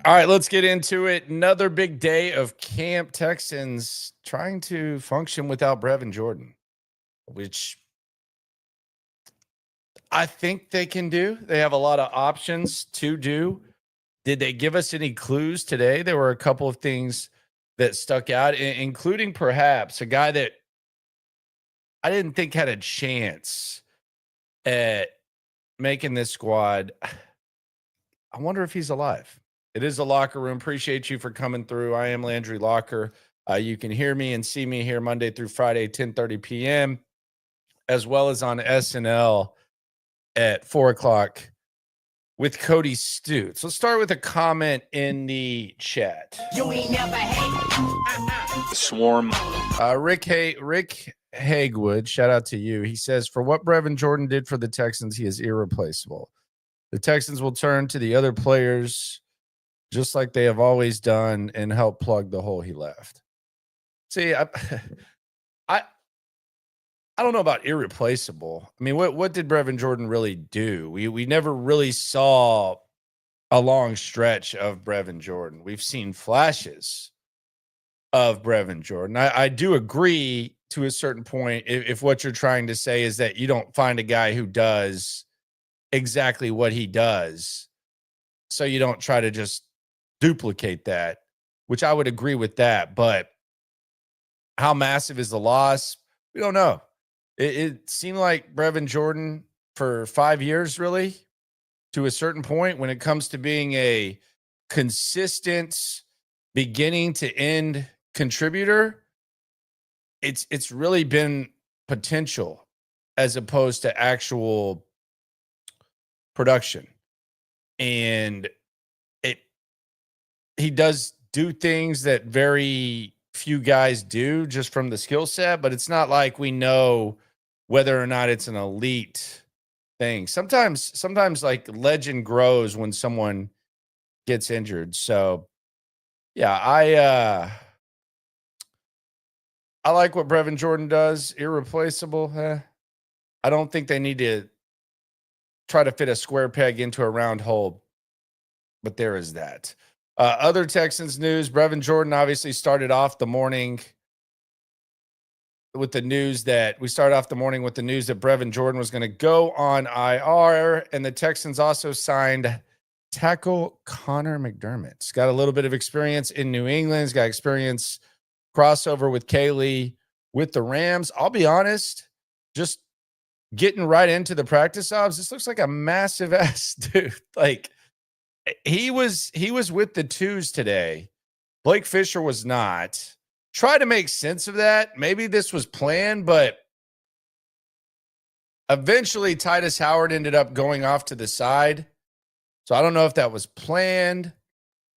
All right, let's get into it. Another big day of camp. Texans trying to function without Brevin Jordan, which I think they can do. They have a lot of options to do. Did they give us any clues today? There were a couple of things that stuck out, including perhaps a guy that I didn't think had a chance at making this squad. I wonder if he's alive. It is the Locker Room. Appreciate you for coming through. I am Landry Locker. You can hear me and see me here Monday through Friday, 10:30 p.m., as well as on SNL at 4 o'clock with Cody Stutes. Let's start with a comment in the chat. You ain't never hate. Swarm. Rick Hagwood, shout out to you. He says, for what Brevin Jordan did for the Texans, he is irreplaceable. The Texans will turn to the other players just like they have always done and help plug the hole he left. See, I don't know about irreplaceable. I mean, what did Brevin Jordan really do? We never really saw a long stretch of Brevin Jordan. We've seen flashes of Brevin Jordan. I do agree to a certain point if what you're trying to say is that you don't find a guy who does exactly what he does, so you don't try to just duplicate that, which I would agree with that. But how massive is the loss? We don't know. It seemed like Brevin Jordan for 5 years, really, to a certain point, when it comes to being a consistent beginning to end contributor, it's really been potential as opposed to actual production. And he does do things that very few guys do just from the skill set, but it's not like we know whether or not it's an elite thing. Sometimes like legend grows when someone gets injured. So yeah, I like what Brevin Jordan does. Irreplaceable. I don't think they need to try to fit a square peg into a round hole, but there is that. Other Texans news, Brevin Jordan obviously started off the morning with the news that Brevin Jordan was going to go on IR, and the Texans also signed tackle Connor McDermott. He's got a little bit of experience in New England. He's got experience crossover with Kaylee with the Rams. I'll be honest, just getting right into the practice ops, this looks like a massive ass dude. Like, he was with the twos today. Blake Fisher was not. Try to make sense of that. Maybe this was planned, but eventually Titus Howard ended up going off to the side. So I don't know if that was planned,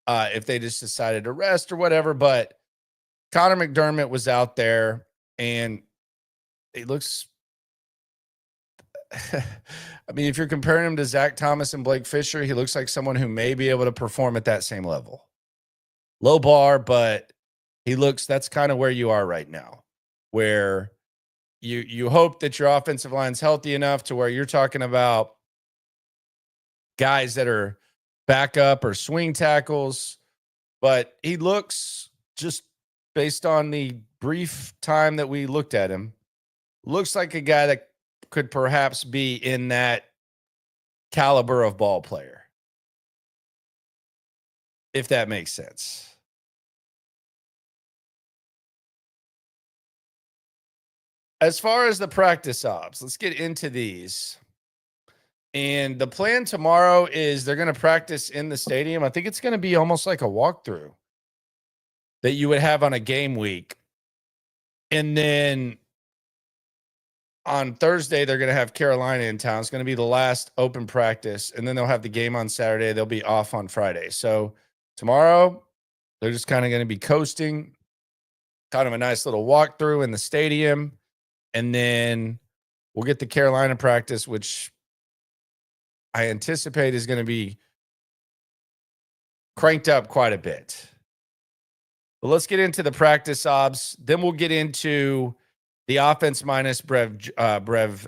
if they just decided to rest or whatever, but Connor McDermott was out there, and he looks I mean, if you're comparing him to Zach Thomas and Blake Fisher, he looks like someone who may be able to perform at that same level. Low bar, but that's kind of where you are right now, where you hope that your offensive line's healthy enough to where you're talking about guys that are backup or swing tackles, but he looks, just based on the brief time that we looked at him, looks like a guy that could perhaps be in that caliber of ball player, if that makes sense. As far as the practice ops, let's get into these. And the plan tomorrow is they're going to practice in the stadium. I think it's going to be almost like a walkthrough that you would have on a game week. And then on Thursday, they're going to have Carolina in town. It's going to be the last open practice. And then they'll have the game on Saturday. They'll be off on Friday. So tomorrow, they're just kind of going to be coasting, kind of a nice little walkthrough in the stadium. And then we'll get the Carolina practice, which I anticipate is going to be cranked up quite a bit. But let's get into the practice ops. Then we'll get into the offense minus Brev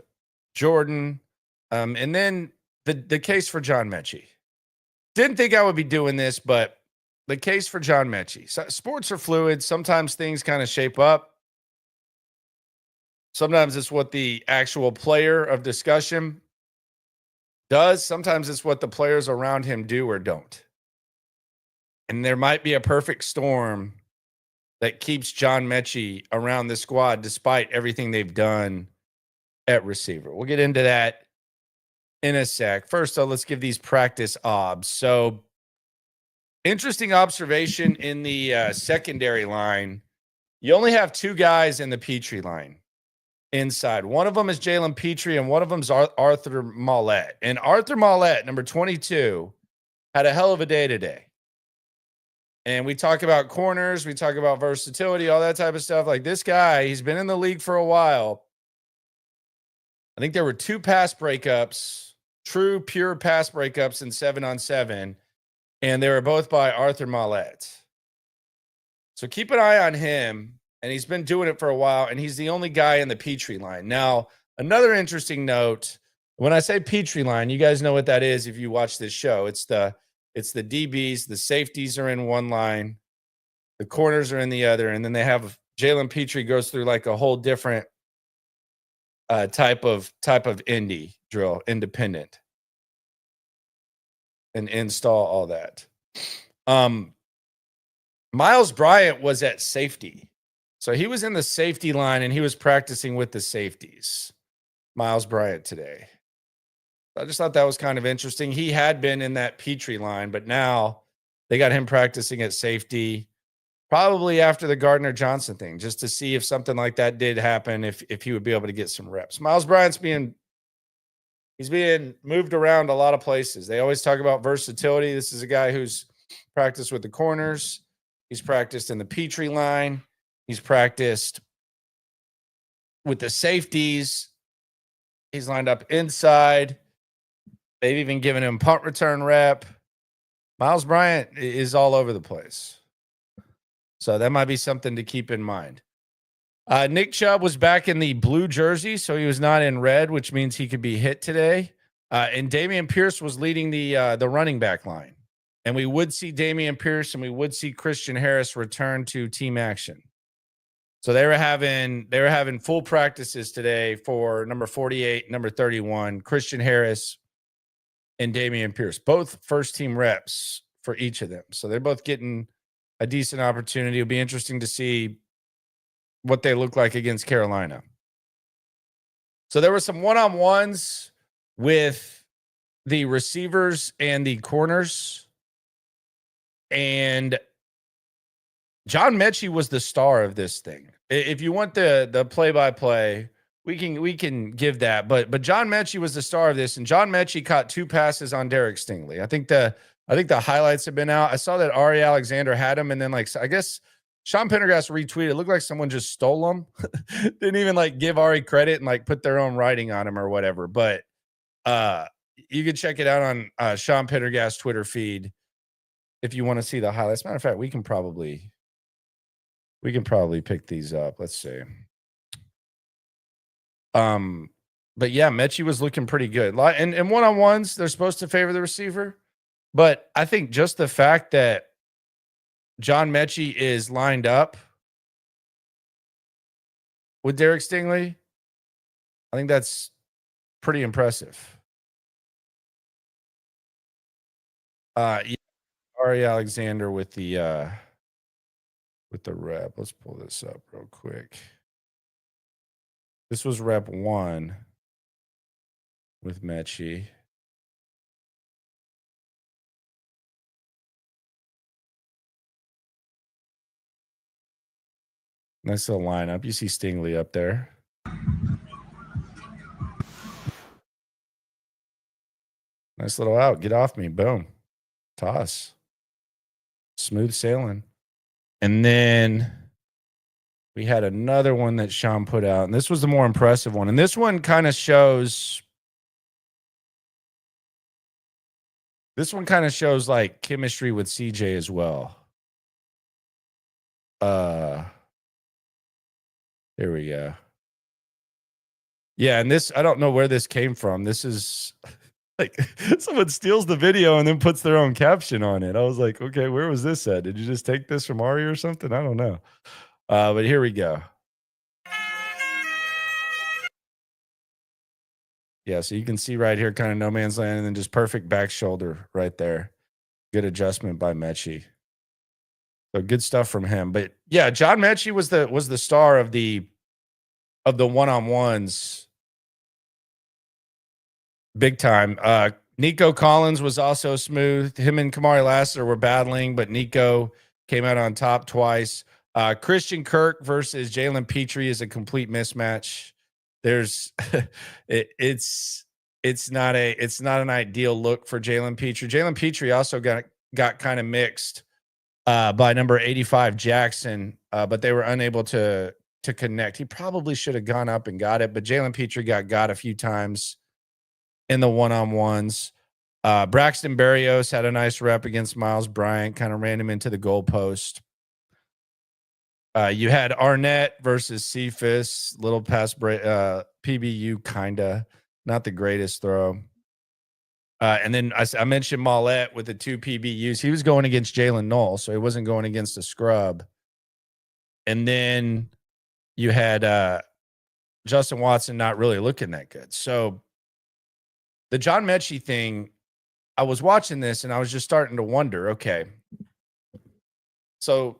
Jordan. And then the case for John Metchie. Didn't think I would be doing this, but the case for John Metchie. So sports are fluid. Sometimes things kind of shape up. Sometimes it's what the actual player of discussion does. Sometimes it's what the players around him do or don't. And there might be a perfect storm that keeps John Metchie around the squad despite everything they've done at receiver. We'll get into that in a sec. First, though, let's give these practice obs. So, interesting observation in the secondary line. You only have two guys in the Petrie line inside. One of them is Jalen Petrie, and one of them is Arthur Mollett. And Arthur Mollett, number 22, had a hell of a day today. And we talk about corners, we talk about versatility, all that type of stuff. Like this guy, he's been in the league for a while. I think there were two pass breakups, true, pure pass breakups in 7-on-7, and they were both by Arthur Mollett. So keep an eye on him, and he's been doing it for a while, and he's the only guy in the Petrie line. Now, another interesting note, when I say Petrie line, you guys know what that is if you watch this show. It's the DBs, the safeties are in one line, the corners are in the other, and then they have Jalen Petrie goes through like a whole different type of indie drill, independent, and install all that. Miles Bryant was at safety. So he was in the safety line and he was practicing with the safeties. Miles Bryant today. I just thought that was kind of interesting. He had been in that Petrie line, but now they got him practicing at safety, probably after the Gardner Johnson thing, just to see if something like that did happen, if he would be able to get some reps. Miles Bryant's being moved around a lot of places. They always talk about versatility. This is a guy who's practiced with the corners. He's practiced in the Petrie line. He's practiced with the safeties. He's lined up inside. They've even given him punt return rep. Miles Bryant is all over the place. So that might be something to keep in mind. Nick Chubb was back in the blue jersey, so he was not in red, which means he could be hit today. And Dameon Pierce was leading the running back line. And we would see Dameon Pierce and we would see Christian Harris return to team action. So they were having full practices today for number 48, number 31, Christian Harris and Dameon Pierce, both first team reps for each of them. So they're both getting a decent opportunity. It'll be interesting to see what they look like against Carolina. So there were some one-on-ones with the receivers and the corners. And John Metchie was the star of this thing. If you want the play-by-play, we can give that. But John Metchie was the star of this, and John Metchie caught two passes on Derek Stingley. I think the highlights have been out. I saw that Ari Alexander had him, and then I guess Sean Pendergast retweeted. It looked like someone just stole them. Didn't even give Ari credit and put their own writing on him or whatever. But you can check it out on Sean Pendergast's Twitter feed if you want to see the highlights. Matter of fact, we can probably pick these up. Let's see. But yeah, Metchie was looking pretty good. And one-on-ones, they're supposed to favor the receiver. But I think just the fact that John Metchie is lined up with Derek Stingley, I think that's pretty impressive. Yeah, Ari Alexander with the rep. Let's pull this up real quick. This was rep 1 with Metchie. Nice little lineup. You see Stingley up there. Nice little out. Get off me. Boom. Toss. Smooth sailing. And then we had another one that Sean put out, and this was the more impressive one. And this one kind of shows chemistry with CJ as well. Here we go. Yeah, and this, I don't know where this came from. This is Like someone steals the video and then puts their own caption on it. I was like, okay, where was this at? Did you just take this from Ari or something? I don't know. But here we go. Yeah, so you can see right here, kind of no man's land, and then just perfect back shoulder right there. Good adjustment by Metchie. So good stuff from him. But yeah, John Metchie was the star of the one-on-ones big time. Nico Collins was also smooth. Him and Kamari Lassiter were battling, but Nico came out on top twice. Christian Kirk versus Jalen Petrie is a complete mismatch. There's it's not an ideal look for Jalen Petrie. Jalen Petrie also got kind of mixed by number 85 Jackson, but they were unable to connect. He probably should have gone up and got it, but Jalen Petrie got a few times in the one-on-ones. Braxton Berrios had a nice rep against Miles Bryant, kind of ran him into the goalpost. You had Arnett versus Cephas, little pass PBU, kinda not the greatest throw. And then I mentioned Mollett with the 2 PBUs. He was going against Jalen Knoll, so he wasn't going against a scrub. And then you had Justin Watson not really looking that good. So the John Metchie thing, I was watching this and I was just starting to wonder, okay, so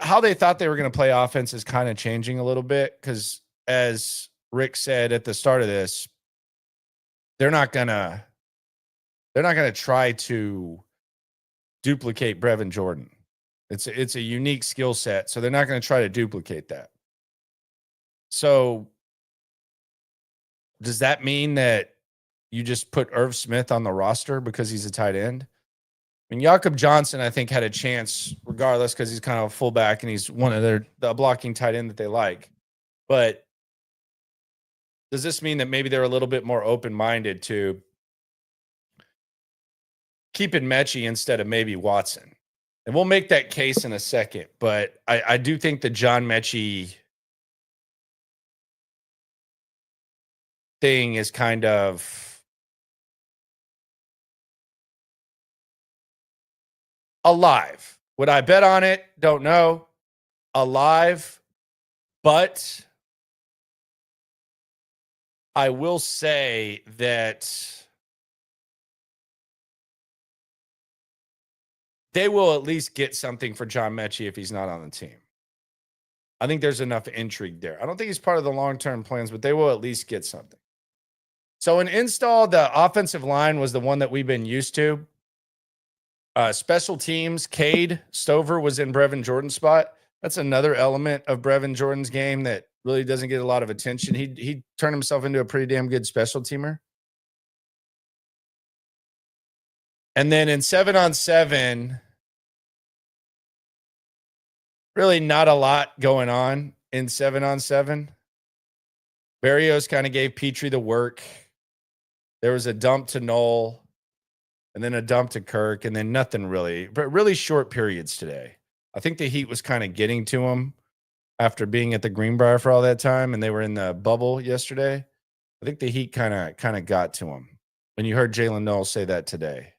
how they thought they were going to play offense is kind of changing a little bit, because as Rick said at the start of this, they're not going to try to duplicate Brevin Jordan. It's a unique skill set, so they're not going to try to duplicate that. So does that mean that you just put Irv Smith on the roster because he's a tight end? I mean, Jakob Johnson, I think, had a chance regardless because he's kind of a fullback and he's one of the blocking tight end that they like. But does this mean that maybe they're a little bit more open-minded to keeping Metchie instead of maybe Watson? And we'll make that case in a second. But I do think the John Metchie thing is kind of alive. Would I bet on it? Don't know. Alive. But I will say that they will at least get something for John Metchie if he's not on the team. I think there's enough intrigue there. I don't think he's part of the long-term plans, but they will at least get something. So in install, the offensive line was the one that we've been used to. Special teams, Cade Stover was in Brevin Jordan's spot. That's another element of Brevin Jordan's game that really doesn't get a lot of attention. He turned himself into a pretty damn good special teamer. And then in 7-on-7, really not a lot going on in 7-on-7. Berrios kind of gave Petrie the work. There was a dump to Knoll, and then a dump to Kirk, and then nothing really, but really short periods today. I think the heat was kind of getting to him after being at the Greenbrier for all that time, and they were in the bubble yesterday. I think the heat kind of got to him. And you heard Jalen Knoll say that today.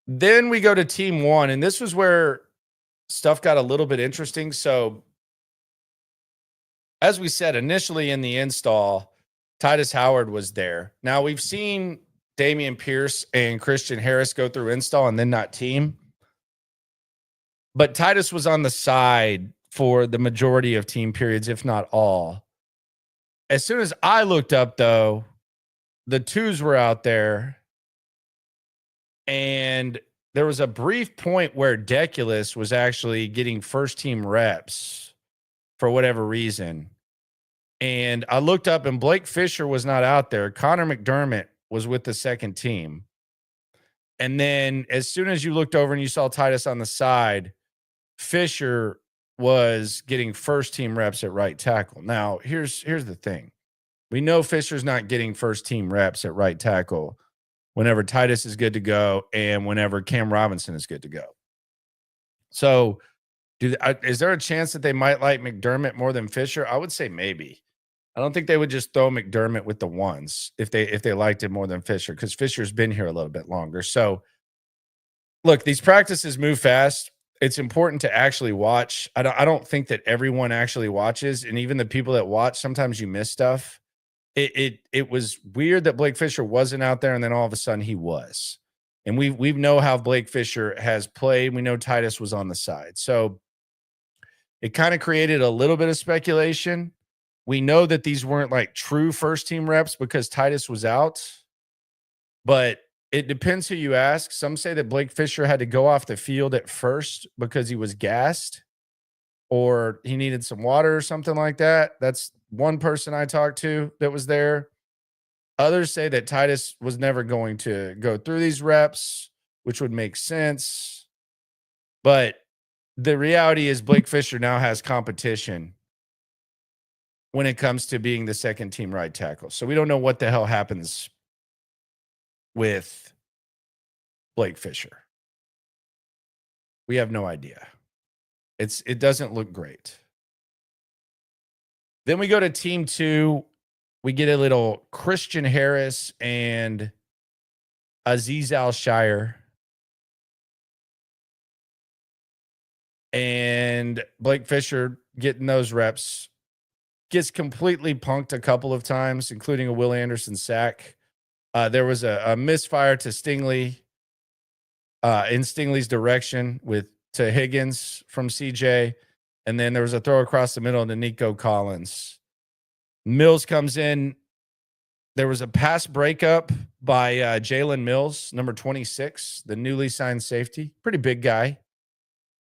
Then we go to team one, and this was where stuff got a little bit interesting. So as we said initially in the install, Titus Howard was there. Now we've seen Damian Pierce and Christian Harris go through install and then not team. But Titus was on the side for the majority of team periods, if not all. As soon as I looked up, though, the twos were out there. And there was a brief point where Deculus was actually getting first team reps for whatever reason. And I looked up and Blake Fisher was not out there. Connor McDermott was with the second team. And then as soon as you looked over and you saw Titus on the side, Fisher was getting first team reps at right tackle. Now, here's the thing. We know Fisher's not getting first team reps at right tackle whenever Titus is good to go and whenever Cam Robinson is good to go. So is there a chance that they might like McDermott more than Fisher? I would say maybe. I don't think they would just throw McDermott with the ones if they liked him more than Fisher, because Fisher's been here a little bit longer. So look, these practices move fast. It's important to actually watch. I don't think that everyone actually watches, and even the people that watch, sometimes you miss stuff. It was weird that Blake Fisher wasn't out there, and then all of a sudden he was. And we know how Blake Fisher has played. We know Titus was on the side. So it kind of created a little bit of speculation. We know that these weren't like true first team reps because Titus was out, but it depends who you ask. Some say that Blake Fisher had to go off the field at first because he was gassed or he needed some water or something like that. That's one person I talked to that was there. Others say that Titus was never going to go through these reps, which would make sense. But the reality is Blake Fisher now has competition when it comes to being the second team right tackle. So we don't know what the hell happens with Blake Fisher. We have no idea. It doesn't look great. Then we go to team 2. We get a little Christian Harris and Azeez Al-Shire. And Blake Fisher getting those reps. Gets completely punked a couple of times, including a Will Anderson sack. There was a misfire to Stingley in Stingley's direction to Higgins from CJ. And then there was a throw across the middle to Nico Collins. Mills comes in. There was a pass breakup by Jalen Mills, number 26, the newly signed safety. Pretty big guy.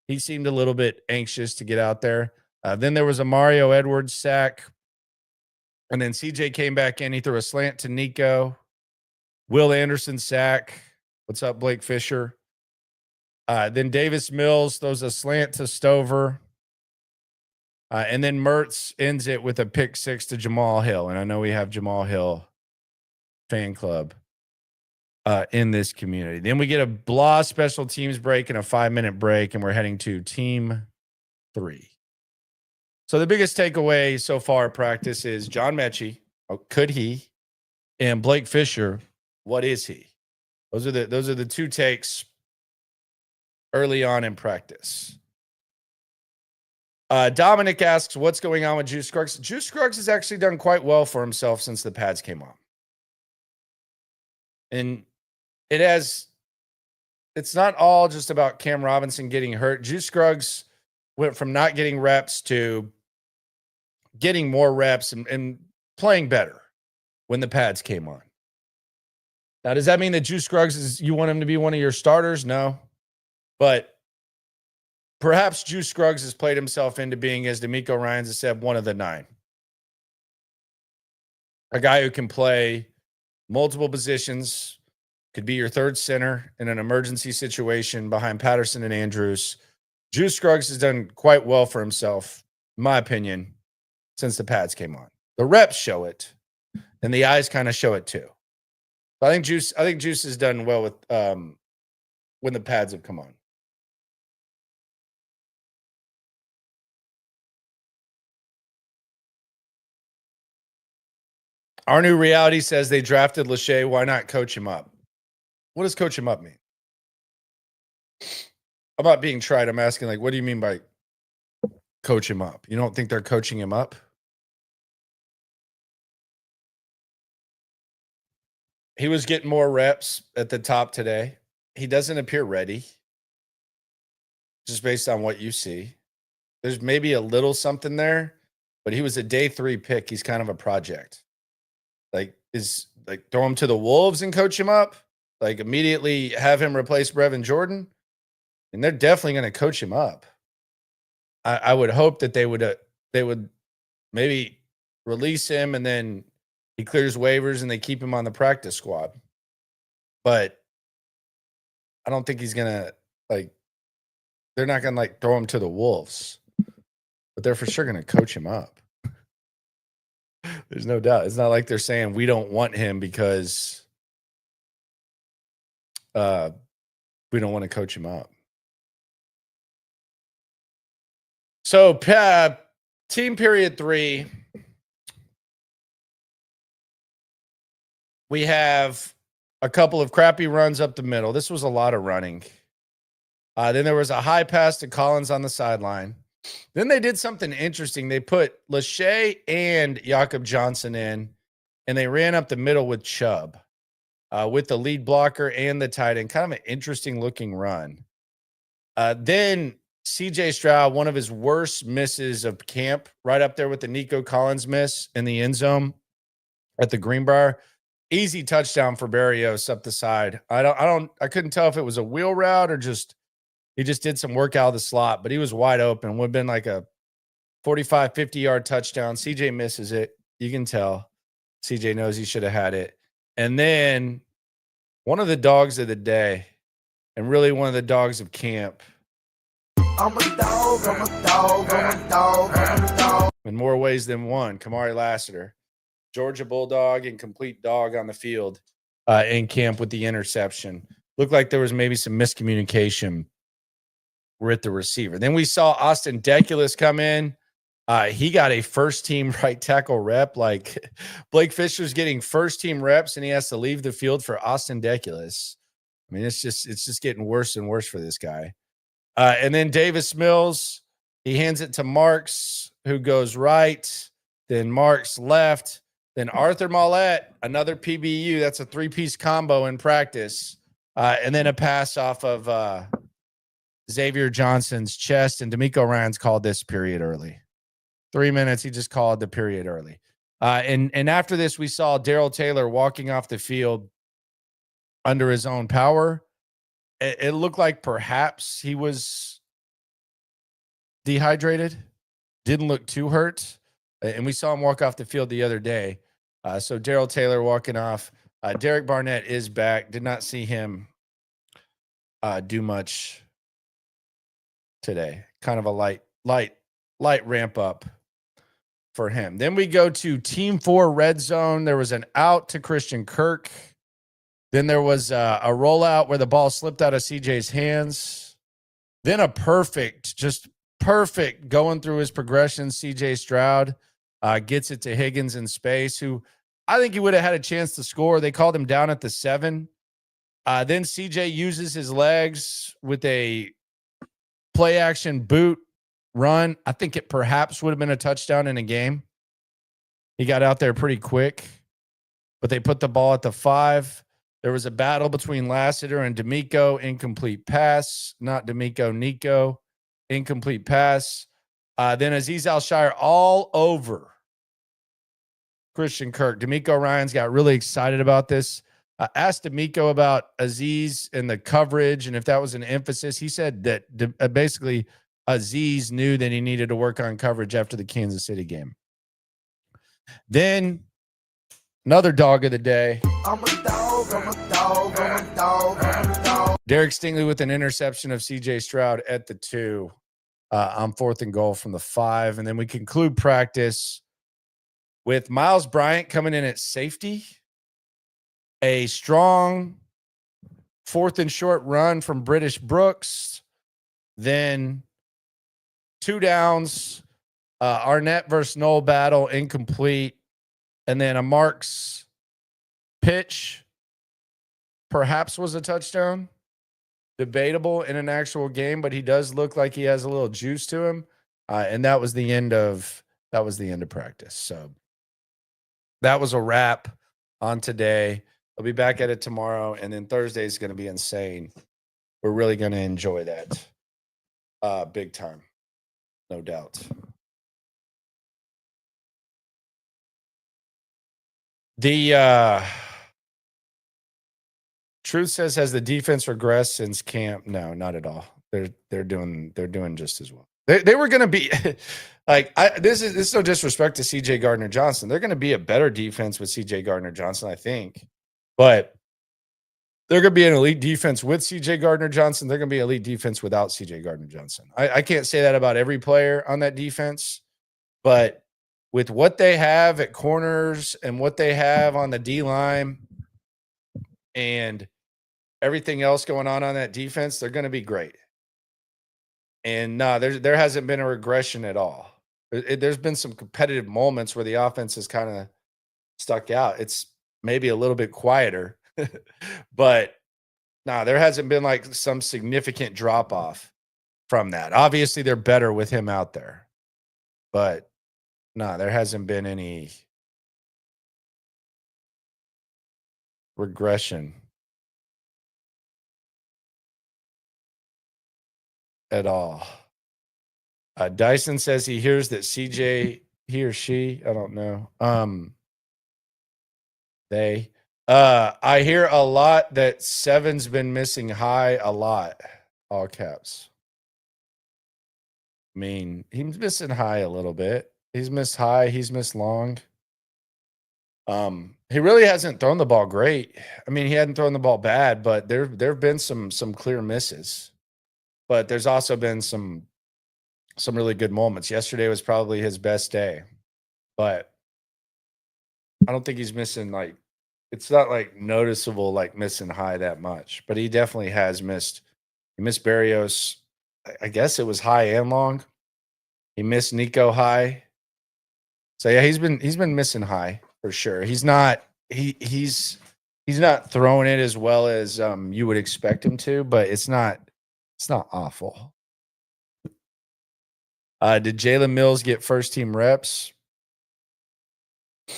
He seemed a little bit anxious to get out there. Then there was a Mario Edwards sack. And then CJ came back in. He threw a slant to Nico. Will Anderson sack. What's up, Blake Fisher? Then Davis Mills throws a slant to Stover. And then Mertz ends it with a pick 6 to Jamal Hill. And I know we have Jamal Hill fan club in this community. Then we get a blah special teams break and a 5-minute break, and we're heading to team 3. So the biggest takeaway so far at practice is John Metchie, could he? And Blake Fisher, what is he? Those are the two takes early on in practice. Dominic asks, what's going on with Juice Scruggs? Juice Scruggs has actually done quite well for himself since the pads came on. And it's not all just about Cam Robinson getting hurt. Juice Scruggs went from not getting reps to getting more reps and playing better when the pads came on. Now, does that mean that Juice Scruggs you want him to be one of your starters? No. But perhaps Juice Scruggs has played himself into being, as D'Amico Ryans has said, one of the 9. A guy who can play multiple positions, could be your third center in an emergency situation behind Patterson and Andrews. Juice Scruggs has done quite well for himself, in my opinion, since the pads came on. The reps show it, and the eyes kind of show it too. I think Juice has done well with when the pads have come on. Our new reality says they drafted Lachey. Why not coach him up? What does coach him up mean? I'm not being tried. I'm asking, like, what do you mean by coach him up? You don't think they're coaching him up? He was getting more reps at the top today. He doesn't appear ready, just based on what you see. There's maybe a little something there, but he was a day 3 pick. He's kind of a project. Throw him to the Wolves and coach him up? Like, immediately have him replace Brevin Jordan? And they're definitely going to coach him up. I would hope that they would maybe release him and then he clears waivers and they keep him on the practice squad. But I don't think he's going to, they're not going to throw him to the Wolves. But they're for sure going to coach him up. There's no doubt. It's not like they're saying we don't want him because we don't want to coach him up. So team period 3, We have a couple of crappy runs up the middle. This was a lot of running. Then there was a high pass to Collins on the sideline. Then they did something interesting. They put Lachey and Jakob Johnson in, and they ran up the middle with Chubb, with the lead blocker and the tight end. Kind of an interesting looking run. Then CJ Stroud, one of his worst misses of camp, right up there with the Nico Collins miss in the end zone at the Greenbrier. Easy touchdown for Barrios up the side. I couldn't tell if it was a wheel route or he just did some work out of the slot, but he was wide open. Would have been like a 45, 50-yard touchdown. CJ misses it. You can tell. CJ knows he should have had it. And then one of the dogs of the day, and really one of the dogs of camp. I'm a dog, I'm a dog, I'm a dog, I'm a dog. In more ways than one, Kamari Lassiter. Georgia Bulldog and complete dog on the field in camp with the interception. Looked like there was maybe some miscommunication with the receiver. Then we saw Austin Deculus come in. He got a first-team right tackle rep. Like Blake Fisher's getting first-team reps, and he has to leave the field for Austin Deculus. I mean, it's just getting worse and worse for this guy. And then Davis Mills, he hands it to Marks, who goes right. Then Marks left. Then Arthur Mollett, another PBU. That's a three-piece combo in practice. And then a pass off of Xavier Johnson's chest. And D'Amico Ryans called this period early. 3 minutes, he just called the period early. And after this, we saw Darrell Taylor walking off the field under his own power. It looked like perhaps he was dehydrated. Didn't look too hurt. And we saw him walk off the field the other day. So Darrell Taylor walking off. Derek Barnett is back. Did not see him do much today. Kind of a light ramp up for him. Then we go to Team 4 red zone. There was an out to Christian Kirk. Then there was a rollout where the ball slipped out of CJ's hands. Then a just perfect going through his progression. CJ Stroud gets it to Higgins in space, who I think he would have had a chance to score. They called him down at the 7. Then CJ uses his legs with a play action boot run. I think it perhaps would have been a touchdown in a game. He got out there pretty quick, but they put the ball at the 5. There was a battle between Lassiter and D'Amico. Incomplete pass. Not D'Amico, Nico. Incomplete pass. Then Azeez Al-Shire all over Christian Kirk. D'Amico Ryans got really excited about this. Asked D'Amico about Azeez and the coverage and if that was an emphasis. He said that basically Azeez knew that he needed to work on coverage after the Kansas City game. Then another dog of the day. I'm a dog, I'm a dog, I'm a dog, I'm a dog. Derek Stingley with an interception of CJ Stroud at the 2 on 4th and goal from the 5. And then we conclude practice with Miles Bryant coming in at safety. A strong 4th and short run from British Brooks. Then 2 downs. Arnett versus Noel battle, incomplete. And then a Marks pitch perhaps was a touchdown. Debatable in an actual game, but he does look like he has a little juice to him. And that was the end of practice. So that was a wrap on today. I'll be back at it tomorrow, and then Thursday is going to be insane. We're really going to enjoy that big time, no doubt. The Truth says, has the defense regressed since camp? No, not at all. They're doing just as well. They were going to be like this is no disrespect to CJ Gardner-Johnson. They're going to be a better defense with CJ Gardner-Johnson, I think. But they're going to be an elite defense with CJ Gardner-Johnson. They're going to be elite defense without CJ Gardner-Johnson. I can't say that about every player on that defense, but with what they have at corners and what they have on the D-line and everything else going on that defense, they're going to be great. And no, there hasn't been a regression at all. There's been some competitive moments where the offense has kind of stuck out. It's maybe a little bit quieter. But nah, there hasn't been like some significant drop off from that. Obviously, they're better with him out there, but nah, there hasn't been any regression at all. Dyson says he hears that CJ, he or she, I don't know. I hear a lot that Seven's been missing high a lot. All caps. I mean, he's missing high a little bit. He's missed high, he's missed long. He really hasn't thrown the ball great. I mean, he hadn't thrown the ball bad, but there've been some clear misses. But there's also been some really good moments. Yesterday was probably his best day. But I don't think he's missing like it's not like noticeable like missing high that much. But he definitely has missed. He missed Barrios. I guess it was high and long. He missed Nico high. So yeah, he's been missing high for sure. He's not throwing it as well as you would expect him to, but it's not awful. Did Jalen Mills get first team reps? I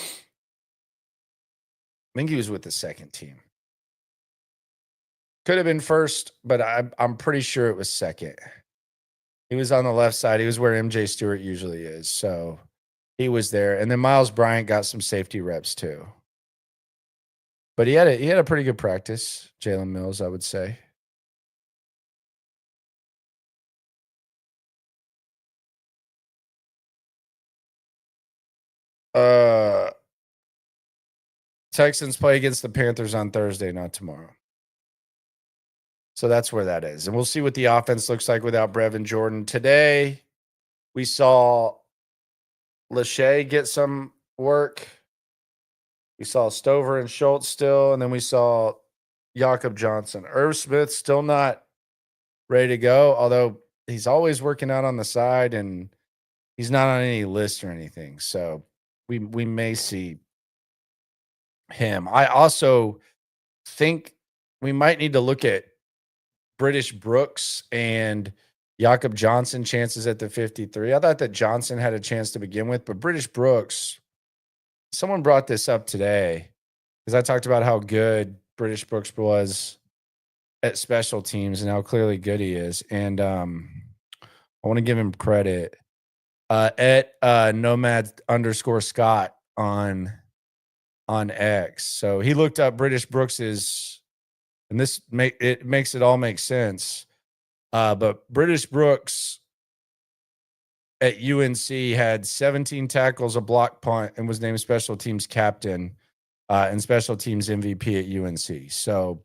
think he was with the second team. Could have been first, but I'm pretty sure it was second. He was on the left side. He was where MJ Stewart usually is. So he was there. And then Miles Bryant got some safety reps too. But he had a pretty good practice, Jalen Mills, I would say. Texans play against the Panthers on Thursday, not tomorrow. So that's where that is. And we'll see what the offense looks like without Brevin Jordan. Today, we saw Lachey get some work. We saw Stover and Schultz still, and then we saw Jakob Johnson. Irv Smith still not ready to go, although he's always working out on the side, and he's not on any list or anything. So we may see him. I also think we might need to look at British Brooks and Jakob Johnson chances at the 53. I thought that Johnson had a chance to begin with, but British Brooks, someone brought this up today because I talked about how good British Brooks was at special teams and how clearly good he is. And I want to give him credit at nomad_Scott on X. So he looked up British Brooks's, and this makes it all make sense. But British Brooks at UNC had 17 tackles, a block punt, and was named special teams captain and special teams MVP at UNC. So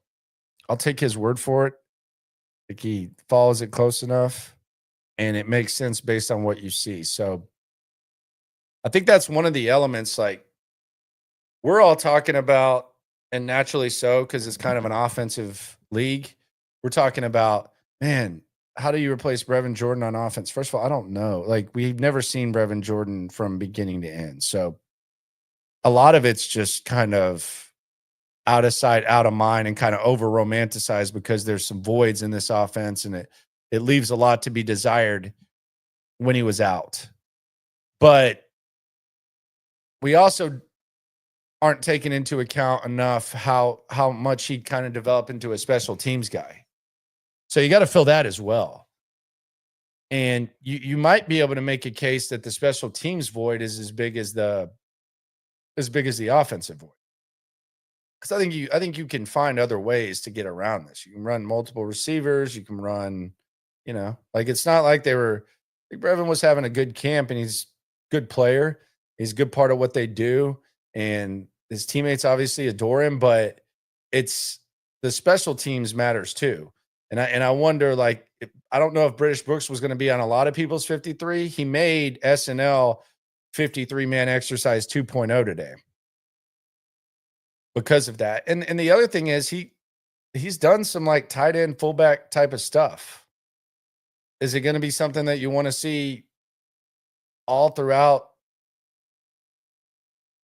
I'll take his word for it. I think he follows it close enough, and it makes sense based on what you see. So I think that's one of the elements, like we're all talking about, and naturally so, because it's kind of an offensive league. We're talking about, man, how do you replace Brevin Jordan on offense? First of all, I don't know. Like, we've never seen Brevin Jordan from beginning to end. So a lot of it's just kind of out of sight, out of mind, and kind of over romanticized because there's some voids in this offense, and it leaves a lot to be desired when he was out. But we also aren't taking into account enough how much he kind of developed into a special teams guy. So you got to fill that as well. And you might be able to make a case that the special teams void is as big as the offensive void. Because I think you can find other ways to get around this. You can run multiple receivers. You can run, like it's not like Brevin was having a good camp and he's a good player. He's a good part of what they do. And his teammates obviously adore him, but it's the special teams matters too. And I wonder, like, I don't know if British Brooks was going to be on a lot of people's 53. He made SNL 53-man exercise 2.0 today because of that. And the other thing is he's done some like tight end fullback type of stuff. Is it going to be something that you want to see all throughout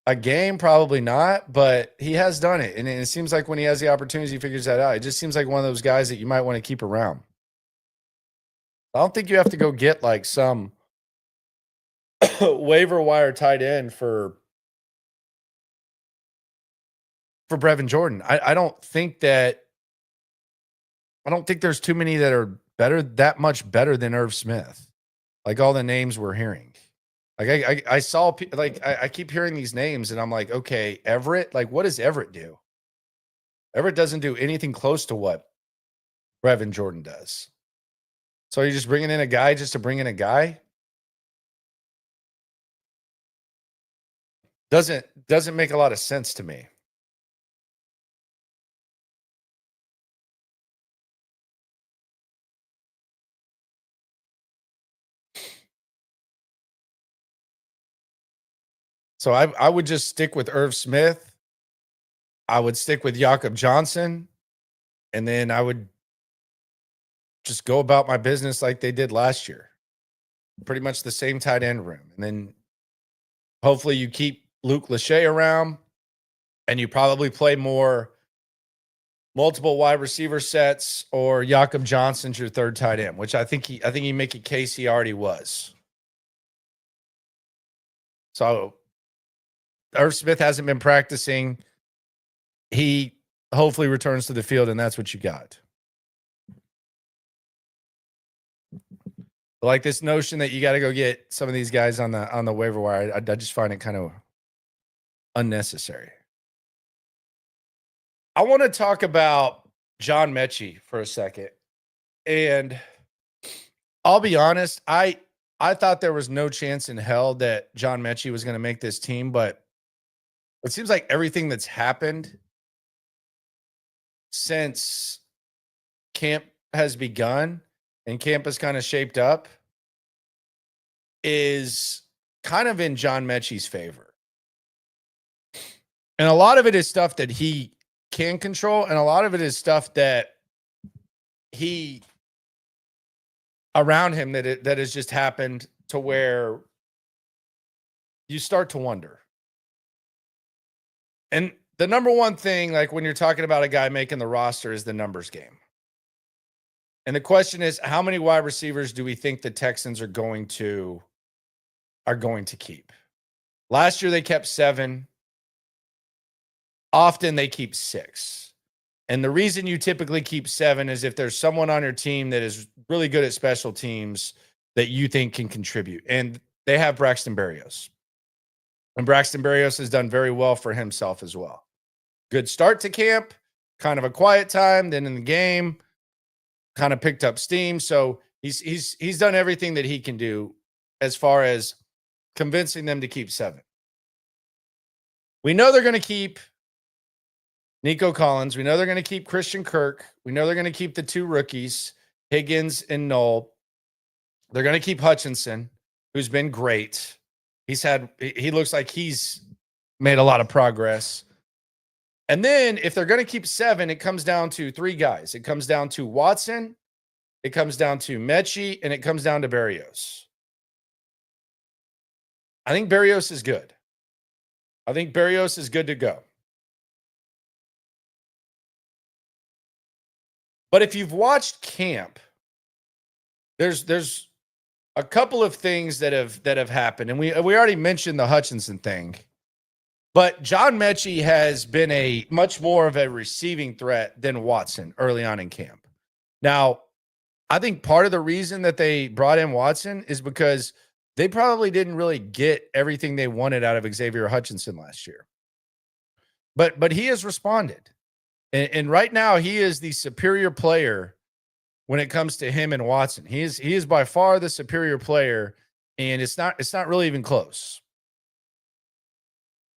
A game, probably not, but he has done it. And it seems like when he has the opportunities, he figures that out. It just seems like one of those guys that you might want to keep around. I don't think you have to go get like some waiver wire tight end for Brevin Jordan. I don't think there's too many that are that much better than Irv Smith. Like all the names we're hearing. Like I saw like I keep hearing these names and I'm like, okay, Everett. Like, what does Everett do? Everett doesn't do anything close to what Brevin Jordan does. So you're just bringing in a guy just to bring in a guy? Doesn't make a lot of sense to me. So I would just stick with Irv Smith. I would stick with Jakob Johnson. And then I would just go about my business like they did last year. Pretty much the same tight end room. And then hopefully you keep Luke Lachey around and you probably play more multiple wide receiver sets, or Jakob Johnson's your third tight end, which I think you make a case he already was. So Irv Smith hasn't been practicing. He hopefully returns to the field, and that's what you got. Like this notion that you got to go get some of these guys on the waiver wire, I just find it kind of unnecessary. I want to talk about John Metchie for a second. And I'll be honest, I thought there was no chance in hell that John Metchie was going to make this team, but it seems like everything that's happened since camp has begun and camp has kind of shaped up is kind of in John Metchie's favor. And a lot of it is stuff that he can control, and a lot of it is stuff that he around him that has just happened to where you start to wonder. And the number one thing, like when you're talking about a guy making the roster, is the numbers game. And the question is, how many wide receivers do we think the Texans are going to keep? Last year they kept 7. Often they keep 6. And the reason you typically keep 7 is if there's someone on your team that is really good at special teams that you think can contribute. And they have Braxton Berrios. And Braxton Berrios has done very well for himself as well. Good start to camp, kind of a quiet time. Then in the game, kind of picked up steam. So he's done everything that he can do as far as convincing them to keep 7. We know they're going to keep Nico Collins. We know they're going to keep Christian Kirk. We know they're going to keep the 2 rookies, Higgins and Knoll. They're going to keep Hutchinson, who's been great. He looks like he's made a lot of progress. And then if they're going to keep 7, it comes down to 3 guys. It comes down to Watson, it comes down to Metchie, and it comes down to Berrios. I think Berrios is good. I think Berrios is good to go. But if you've watched camp, there's a couple of things that have happened, and we already mentioned the Hutchinson thing. But John Metchie has been a much more of a receiving threat than Watson early on in camp. Now, I think part of the reason that they brought in Watson is because they probably didn't really get everything they wanted out of Xavier Hutchinson last year. But he has responded. And right now he is the superior player when it comes to him and Watson. He is by far the superior player, and it's not really even close.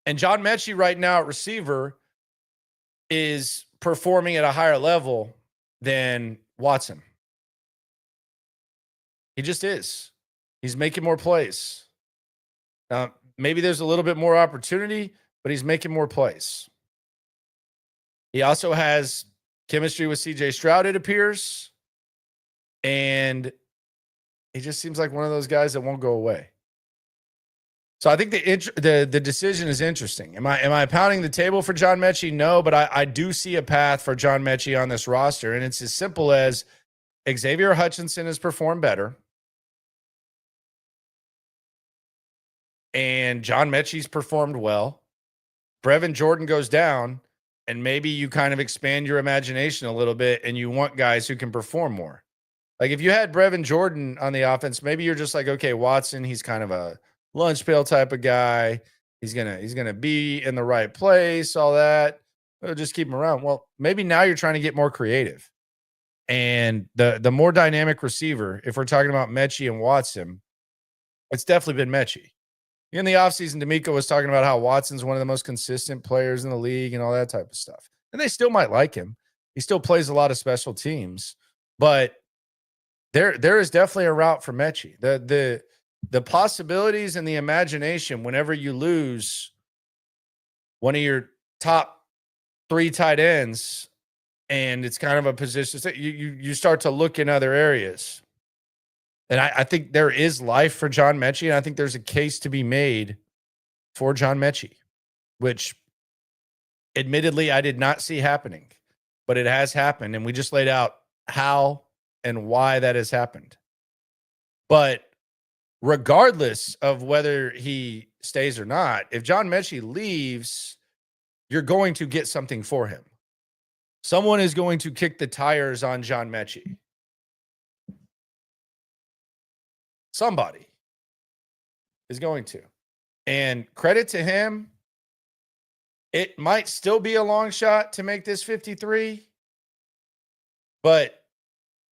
And John Metchie right now at receiver is performing at a higher level than Watson. He just is. He's making more plays. Now, maybe there's a little bit more opportunity, but he's making more plays. He also has chemistry with CJ Stroud, it appears. And he just seems like one of those guys that won't go away. So I think the decision is interesting. Am I pounding the table for John Metchie? No, but I do see a path for John Metchie on this roster, and it's as simple as Xavier Hutchinson has performed better, and John Metchie's performed well. Brevin Jordan goes down, and maybe you kind of expand your imagination a little bit, and you want guys who can perform more. Like if you had Brevin Jordan on the offense, maybe you're just like, okay, Watson, he's kind of a lunch pail type of guy. He's gonna be in the right place, all that. We'll just keep him around. Well, maybe now you're trying to get more creative. And the more dynamic receiver, if we're talking about Metchie and Watson, it's definitely been Metchie. In the offseason, D'Amico was talking about how Watson's one of the most consistent players in the league and all that type of stuff. And they still might like him. He still plays a lot of special teams, but there is definitely a route for Metchie. The possibilities and the imagination whenever you lose one of your top 3 tight ends, and it's kind of a position that you start to look in other areas. And I think there is life for John Metchie, and I think there's a case to be made for John Metchie, which admittedly I did not see happening, but it has happened, and we just laid out how and why that has happened. But regardless of whether he stays or not, if John Metchie leaves, you're going to get something for him. Someone is going to kick the tires on John Metchie. Somebody is going to. And credit to him, it might still be a long shot to make this 53, but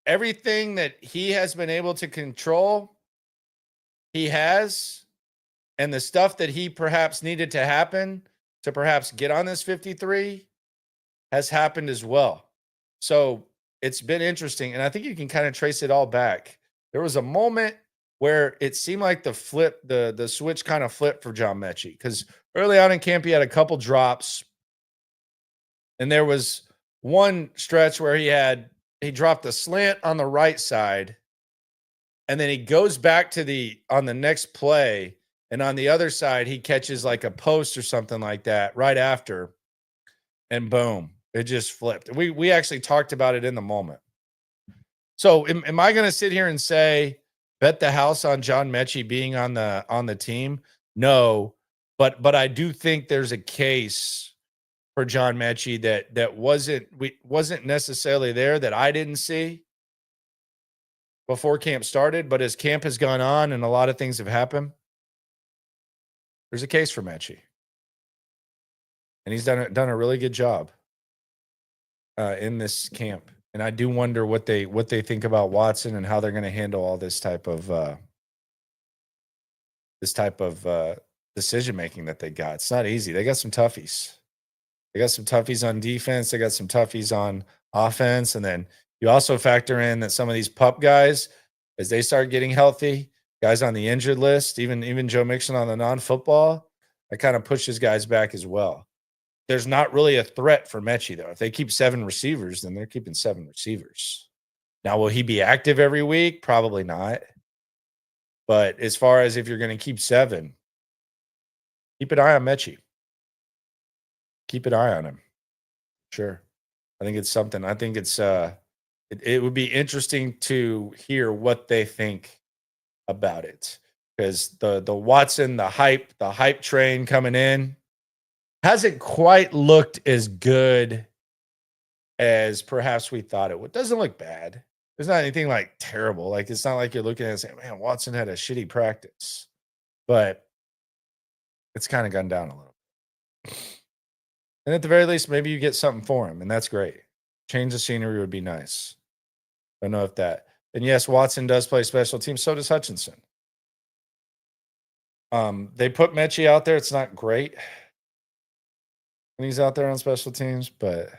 everything that he has been able to control, he has, and the stuff that he perhaps needed to happen to perhaps get on this 53 has happened as well. So it's been interesting, and I think you can kind of trace it all back. There was a moment where it seemed like the switch kind of flipped for John Metchie, because early on in camp he had a couple drops, and there was one stretch where he dropped a slant on the right side, and then he goes back to on the next play, and on the other side he catches like a post or something like that right after, and boom, it just flipped. We actually talked about it in the moment. So am I going to sit here and say bet the house on John Metchie being on the team? No, but I do think there's a case for John Metchie that wasn't necessarily there, that I didn't see before camp started, but as camp has gone on and a lot of things have happened, there's a case for Metchie, and he's done a really good job in this camp. And I do wonder what they think about Watson and how they're going to handle all this type of decision making that they got. It's not easy. They got some toughies. They got some toughies on defense. They got some toughies on offense. And then you also factor in that some of these pup guys, as they start getting healthy, guys on the injured list, even Joe Mixon on the non-football, that kind of pushes guys back as well. There's not really a threat for Metchie, though. If they keep 7 receivers, then they're keeping 7 receivers. Now, will he be active every week? Probably not. But as far as if you're going to keep 7, keep an eye on Metchie. Keep an eye on him. Sure. I think it's something. I think it's it would be interesting to hear what they think about it, because the Watson, the hype train coming in hasn't quite looked as good as perhaps we thought it would. Doesn't look bad. There's not anything like terrible. Like, it's not like you're looking at it and saying, man, Watson had a shitty practice. But it's kind of gone down a little. And at the very least, maybe you get something for him, and that's great. Change the scenery would be nice. I don't know if that. And yes, Watson does play special teams. So does Hutchinson. They put Metchie out there. It's not great when he's out there on special teams, but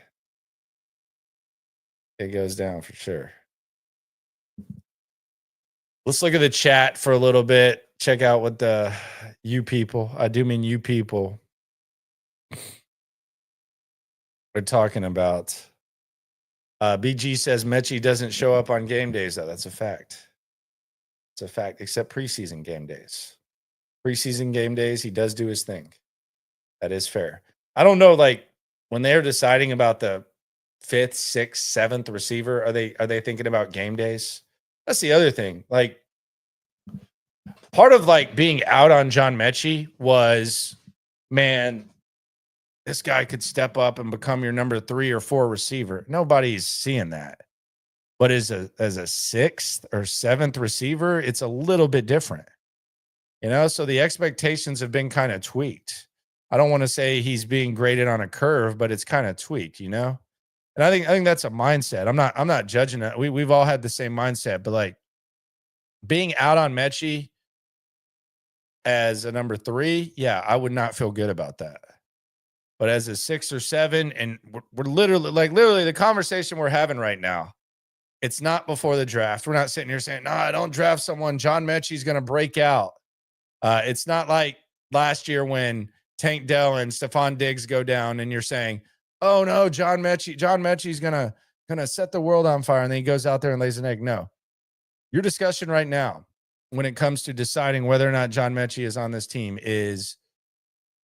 it goes down for sure. Let's look at the chat for a little bit. Check out what the you people, I do mean you people, are talking about. BG says Metchie doesn't show up on game days, though. That's a fact. It's a fact, except preseason game days. preseason game days, he does do his thing. That is fair. I don't know, like when they're deciding about the 5th, 6th, 7th receiver, are they thinking about game days? That's the other thing. Like part of like being out on John Metchie was, man, this guy could step up and become your number 3 or 4 receiver. Nobody's seeing that. But as a 6th or 7th receiver, it's a little bit different. So the expectations have been kind of tweaked. I don't want to say he's being graded on a curve, but it's kind of tweaked, And I think that's a mindset. I'm not judging it. We've all had the same mindset, but like being out on Metchie as a number 3, yeah, I would not feel good about that. But as a 6 or 7, and we're literally the conversation we're having right now, it's not before the draft. We're not sitting here saying, no, I don't draft someone. John Metchie's going to break out. It's not like last year when Tank Dell and Stephon Diggs go down and you're saying, oh no, John Metchie's going to set the world on fire. And then he goes out there and lays an egg. No, your discussion right now, when it comes to deciding whether or not John Metchie is on this team is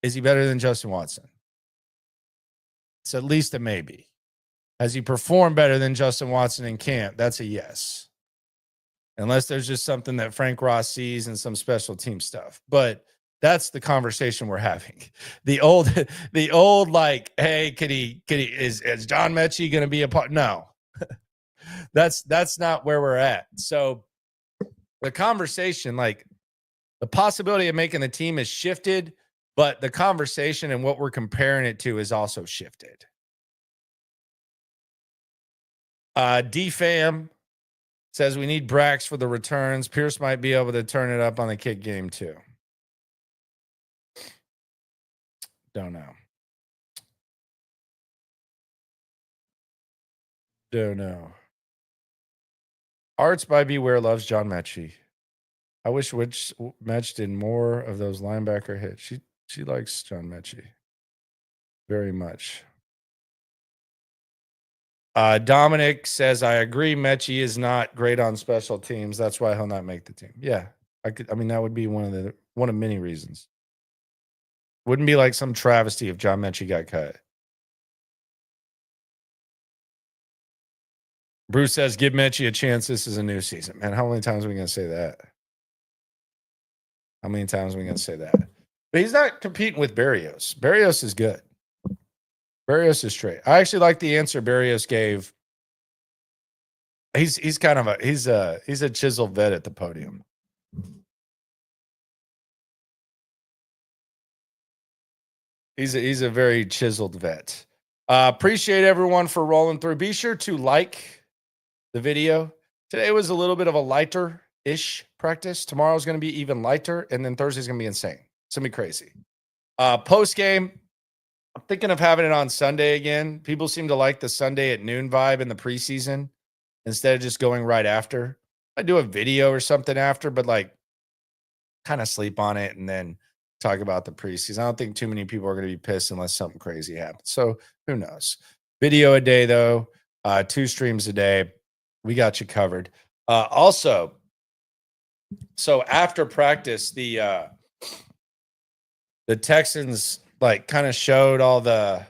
he better than Justin Watson? It's at least a maybe. Has he performed better than Justin Watson in camp? That's a yes. Unless there's just something that Frank Ross sees and some special team stuff. But that's the conversation we're having. The old like, hey, is John Metchie going to be a part? No. That's not where we're at. So the conversation, like the possibility of making the team has shifted, but the conversation and what we're comparing it to is also shifted. DFAM says we need Brax for the returns. Pierce might be able to turn it up on the kick game too. Don't know. Arts by Beware loves John Metchie. I wish Metch did more of those linebacker hits. She likes John Metchie very much. Dominic says, I agree. Metchie is not great on special teams. That's why he'll not make the team. Yeah. That would be one of many reasons. Wouldn't be like some travesty if John Metchie got cut. Bruce says, give Metchie a chance. This is a new season. Man, how many times are we going to say that? But he's not competing with Berrios. Berrios is good. Berrios is straight. I actually like the answer Berrios gave. He's a chiseled vet at the podium. He's a very chiseled vet. Appreciate everyone for rolling through. Be sure to like the video. Today was a little bit of a lighter-ish practice. Tomorrow's going to be even lighter, and then Thursday's going to be insane. It's going to be crazy. Post-game, I'm thinking of having it on Sunday again. People seem to like the Sunday at noon vibe in the preseason instead of just going right after. I do a video or something after, but like kind of sleep on it and then talk about the preseason. I don't think too many people are going to be pissed unless something crazy happens. So who knows? Video a day, though. 2 streams a day. We got you covered. Also, so after practice, the Texans like kind of showed all the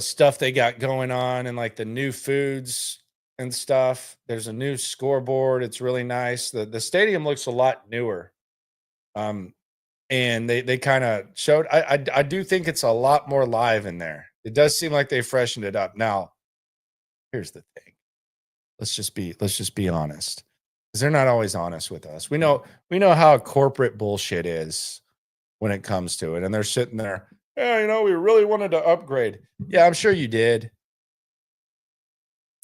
stuff they got going on and like the new foods and stuff. There's a new scoreboard. It's really nice. The stadium looks a lot newer. And they kind of showed, I do think it's a lot more live in there. It does seem like they freshened it up. Now, here's the thing. Let's just be honest. Because they're not always honest with us. We know how corporate bullshit is when it comes to it. And they're sitting there, yeah, we really wanted to upgrade. Yeah, I'm sure you did.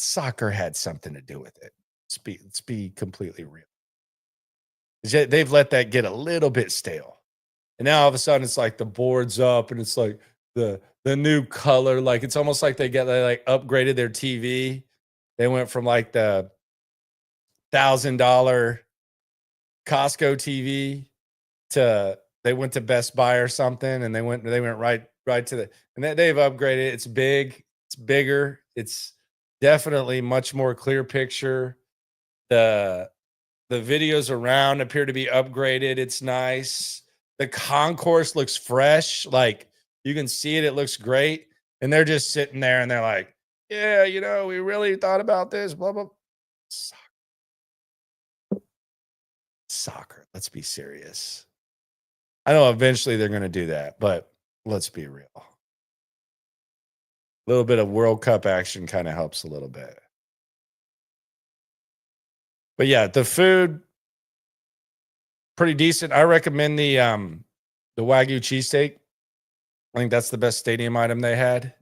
Soccer had something to do with it. Let's be completely real. They've let that get a little bit stale. And now all of a sudden it's like the board's up and it's like the new color. Like it's almost like they upgraded their TV. They went from like the $1,000 Costco TV to they went to Best Buy or something, and they went right to the, and they've upgraded. It's big, it's bigger, it's definitely much more clear picture. The The videos around appear to be upgraded. It's nice. The concourse looks fresh. Like you can see it. It looks great. And they're just sitting there and they're like, yeah, we really thought about this, blah, blah. Soccer. Let's be serious. I know eventually they're going to do that, but let's be real. A little bit of World Cup action kind of helps a little bit. But yeah, the food, pretty decent. I recommend the Wagyu cheesesteak. I think that's the best stadium item they had.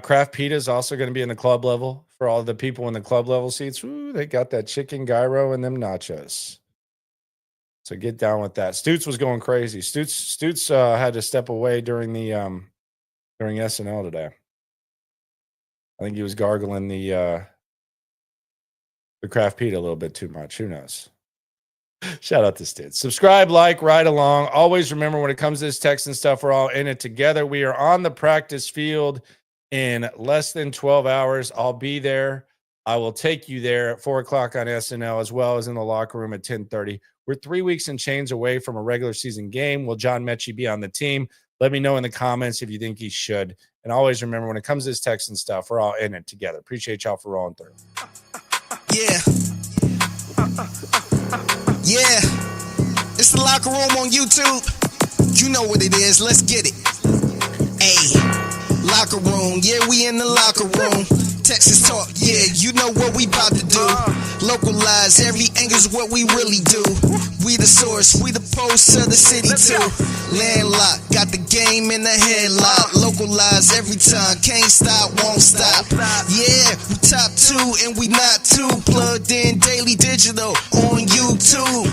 Craft pita is also going to be in the club level for all the people in the club level seats. Ooh, they got that chicken gyro and them nachos. So get down with that. Stutes was going crazy. Stutes had to step away during the during SNL today. I think he was gargling the craft pita a little bit too much. Who knows? Shout out to Stutes. Subscribe, like, ride along. Always remember when it comes to this Texan stuff, we're all in it together. We are on the practice field in less than 12 hours. I'll be there. I will take you there at 4 o'clock on SNL, as well as in the locker room at 10:30. We're 3 weeks and change away from a regular season game. Will John Metchie be on the team? Let me know in the comments if you think he should. And always remember, when it comes to this Texan stuff, we're all in it together. Appreciate y'all for rolling through. Yeah. Yeah. It's the Locker Room on YouTube. You know what it is. Let's get it. Hey. Locker Room. Yeah, we in the locker room. Texas talk, yeah, you know what we about to do. Localize, every angle's what we really do. We the source, we the pulse of the city too. Landlocked, got the game in the headlock. Localize every time, can't stop, won't stop. Yeah, we top 2 and we not too. Plugged in daily digital on YouTube.